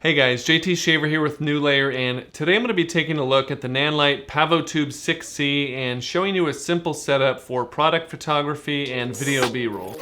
Hey guys, JT Shaver here with New Layer, and today I'm going to be taking a look at the Nanlite Pavotube II and showing you a simple setup for product photography and video B-roll.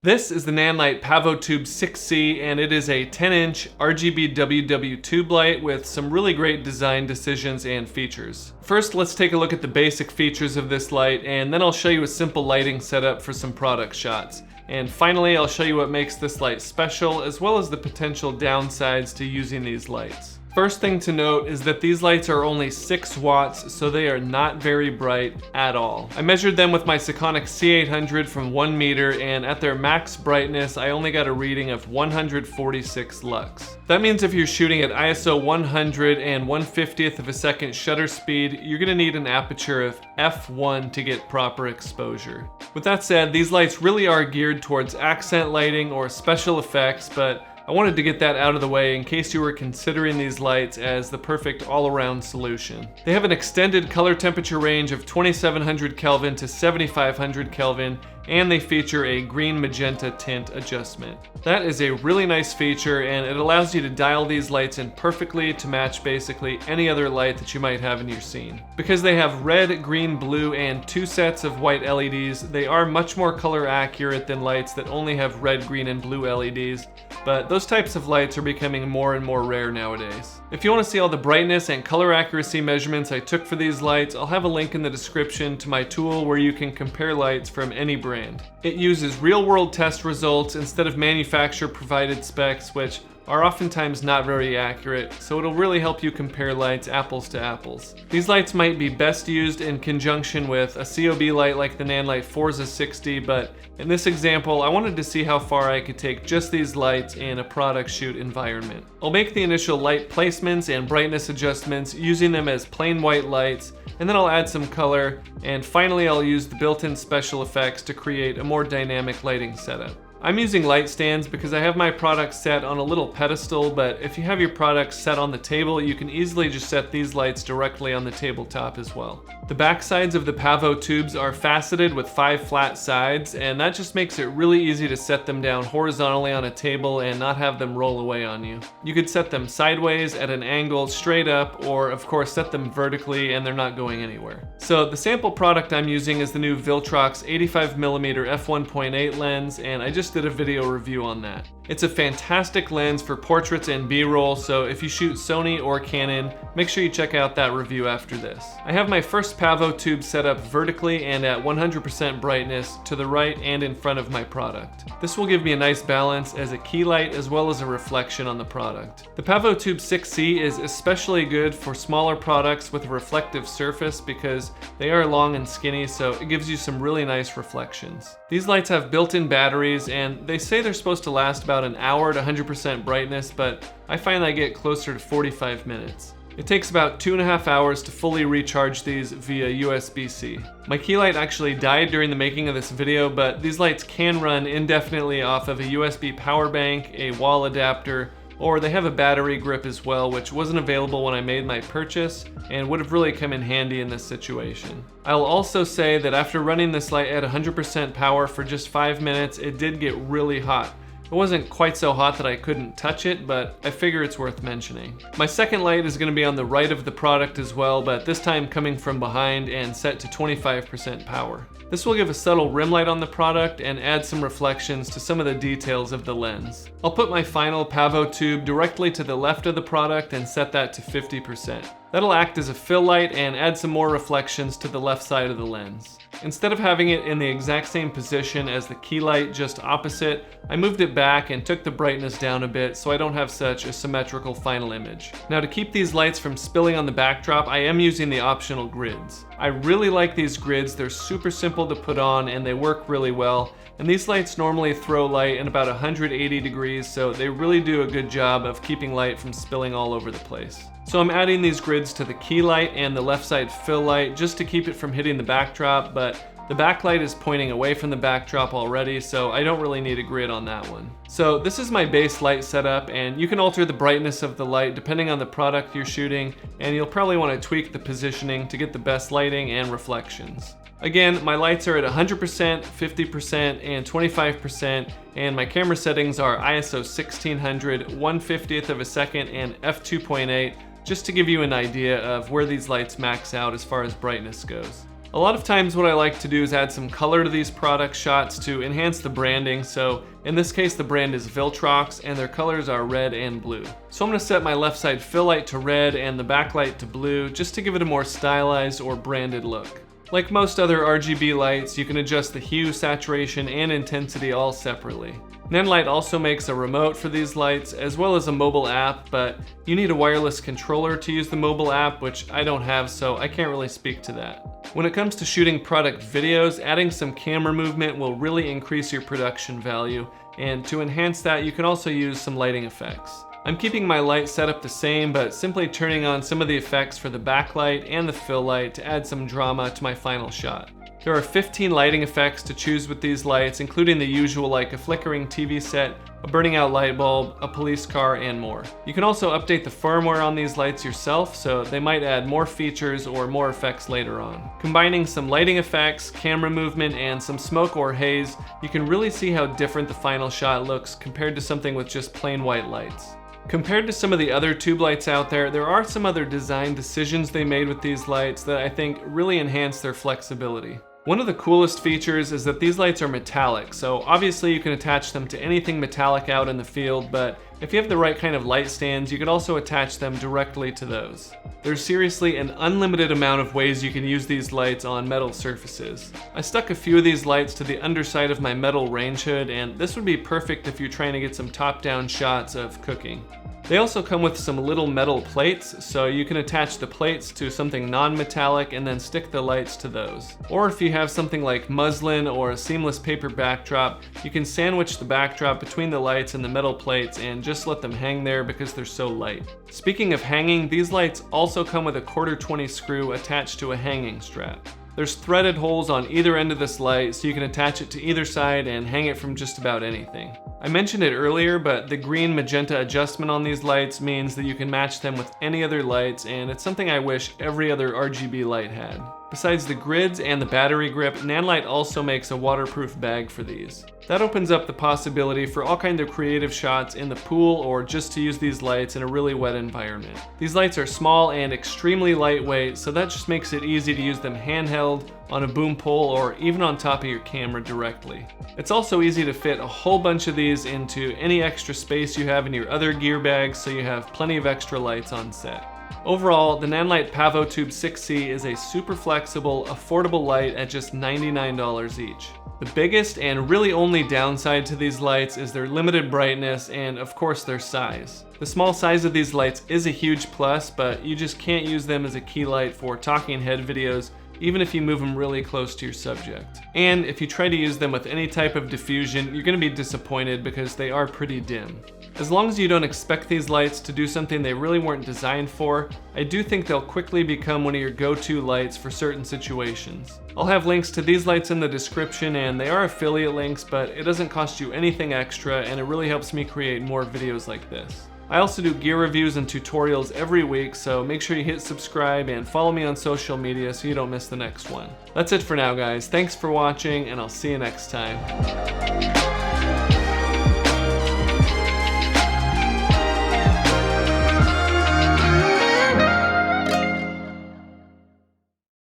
This is the Nanlite Pavotube II, and it is a 10-inch RGBW tube light with some really great design decisions and features. First, let's take a look at the basic features of this light, and then I'll show you a simple lighting setup for some product shots. And finally, I'll show you what makes this light special, as well as the potential downsides to using these lights. First thing to note is that these lights are only 6 watts, so they are not very bright at all. I measured them with my Sekonic C800 from 1 meter, and at their max brightness, I only got a reading of 146 lux. That means if you're shooting at ISO 100 and 1/50th of a second shutter speed, you're gonna need an aperture of f1 to get proper exposure. With that said, these lights really are geared towards accent lighting or special effects, but I wanted to get that out of the way in case you were considering these lights as the perfect all-around solution. They have an extended color temperature range of 2700 Kelvin to 7500 Kelvin, and they feature a green magenta tint adjustment. That is a really nice feature, and it allows you to dial these lights in perfectly to match basically any other light that you might have in your scene. Because they have red, green, blue, and 2 sets of white LEDs, they are much more color accurate than lights that only have red, green, and blue LEDs, but those types of lights are becoming more and more rare nowadays. If you want to see all the brightness and color accuracy measurements I took for these lights, I'll have a link in the description to my tool where you can compare lights from any brand. It uses real-world test results instead of manufacturer-provided specs, which are oftentimes not very accurate, so it'll really help you compare lights apples to apples. These lights might be best used in conjunction with a COB light like the Nanlite Forza 60, but in this example, I wanted to see how far I could take just these lights in a product shoot environment. I'll make the initial light placements and brightness adjustments using them as plain white lights, and then I'll add some color, and finally I'll use the built-in special effects to create a more dynamic lighting setup. I'm using light stands because I have my product set on a little pedestal, but if you have your product set on the table, you can easily just set these lights directly on the tabletop as well. The back sides of the Pavo tubes are faceted with 5 flat sides, and that just makes it really easy to set them down horizontally on a table and not have them roll away on you. You could set them sideways, at an angle, straight up, or of course set them vertically and they're not going anywhere. So the sample product I'm using is the new Viltrox 85mm f1.8 lens, and I just did a video review on that. It's a fantastic lens for portraits and B-roll, so if you shoot Sony or Canon, make sure you check out that review after this. I have my first Pavo tube set up vertically and at 100% brightness to the right and in front of my product. This will give me a nice balance as a key light as well as a reflection on the product. The Pavotube II is especially good for smaller products with a reflective surface because they are long and skinny, so it gives you some really nice reflections. These lights have built-in batteries, and they say they're supposed to last about an hour at 100% brightness, but I find I get closer to 45 minutes. It takes about 2.5 hours to fully recharge these via USB-C. My key light actually died during the making of this video, but these lights can run indefinitely off of a USB power bank, a wall adapter, or they have a battery grip as well, which wasn't available when I made my purchase and would have really come in handy in this situation. I'll also say that after running this light at 100% power for just 5 minutes, it did get really hot. It wasn't quite so hot that I couldn't touch it, but I figure it's worth mentioning. My second light is going to be on the right of the product as well, but this time coming from behind and set to 25% power. This will give a subtle rim light on the product and add some reflections to some of the details of the lens. I'll put my final Pavo tube directly to the left of the product and set that to 50%. That'll act as a fill light and add some more reflections to the left side of the lens. Instead of having it in the exact same position as the key light just opposite, I moved it back and took the brightness down a bit so I don't have such a symmetrical final image. Now, to keep these lights from spilling on the backdrop, I am using the optional grids. I really like these grids. They're super simple to put on and they work really well. And these lights normally throw light in about 180 degrees, so they really do a good job of keeping light from spilling all over the place. So I'm adding these grids to the key light and the left side fill light just to keep it from hitting the backdrop, but The backlight is pointing away from the backdrop already, so I don't really need a grid on that one. So this is my base light setup, and you can alter the brightness of the light depending on the product you're shooting, and you'll probably want to tweak the positioning to get the best lighting and reflections. Again, my lights are at 100%, 50%, and 25%, and my camera settings are ISO 1600, 1/50th of a second, and f2.8, just to give you an idea of where these lights max out as far as brightness goes. A lot of times what I like to do is add some color to these product shots to enhance the branding, so in this case the brand is Viltrox and their colors are red and blue. So I'm going to set my left side fill light to red and the backlight to blue just to give it a more stylized or branded look. Like most other RGB lights, you can adjust the hue, saturation, and intensity all separately. Nanlite also makes a remote for these lights as well as a mobile app, but you need a wireless controller to use the mobile app, which I don't have, so I can't really speak to that. When it comes to shooting product videos, adding some camera movement will really increase your production value, and to enhance that you can also use some lighting effects. I'm keeping my light setup the same, but simply turning on some of the effects for the backlight and the fill light to add some drama to my final shot. There are 15 lighting effects to choose with these lights, including the usual like a flickering TV set, a burning out light bulb, a police car, and more. You can also update the firmware on these lights yourself, so they might add more features or more effects later on. Combining some lighting effects, camera movement, and some smoke or haze, you can really see how different the final shot looks compared to something with just plain white lights. Compared to some of the other tube lights out there are some other design decisions they made with these lights that I think really enhance their flexibility. One of the coolest features is that these lights are metallic, so obviously you can attach them to anything metallic out in the field, but if you have the right kind of light stands, you can also attach them directly to those. There's seriously an unlimited amount of ways you can use these lights on metal surfaces. I stuck a few of these lights to the underside of my metal range hood, and this would be perfect if you're trying to get some top-down shots of cooking. They also come with some little metal plates, so you can attach the plates to something non-metallic and then stick the lights to those. Or if you have something like muslin or a seamless paper backdrop, you can sandwich the backdrop between the lights and the metal plates and just let them hang there because they're so light. Speaking of hanging, these lights also come with a 1/4-20 screw attached to a hanging strap. There's threaded holes on either end of this light, so you can attach it to either side and hang it from just about anything. I mentioned it earlier, but the green magenta adjustment on these lights means that you can match them with any other lights, and it's something I wish every other RGB light had. Besides the grids and the battery grip, Nanlite also makes a waterproof bag for these. That opens up the possibility for all kinds of creative shots in the pool or just to use these lights in a really wet environment. These lights are small and extremely lightweight, so that just makes it easy to use them handheld, on a boom pole, or even on top of your camera directly. It's also easy to fit a whole bunch of these into any extra space you have in your other gear bags, so you have plenty of extra lights on set. Overall, the Nanlite Pavotube 6C is a super flexible, affordable light at just $99 each. The biggest and really only downside to these lights is their limited brightness and of course their size. The small size of these lights is a huge plus, but you just can't use them as a key light for talking head videos, even if you move them really close to your subject. And if you try to use them with any type of diffusion, you're going to be disappointed because they are pretty dim. As long as you don't expect these lights to do something they really weren't designed for, I do think they'll quickly become one of your go-to lights for certain situations. I'll have links to these lights in the description, and they are affiliate links, but it doesn't cost you anything extra, and it really helps me create more videos like this. I also do gear reviews and tutorials every week, so make sure you hit subscribe and follow me on social media so you don't miss the next one. That's it for now, guys. Thanks for watching, and I'll see you next time.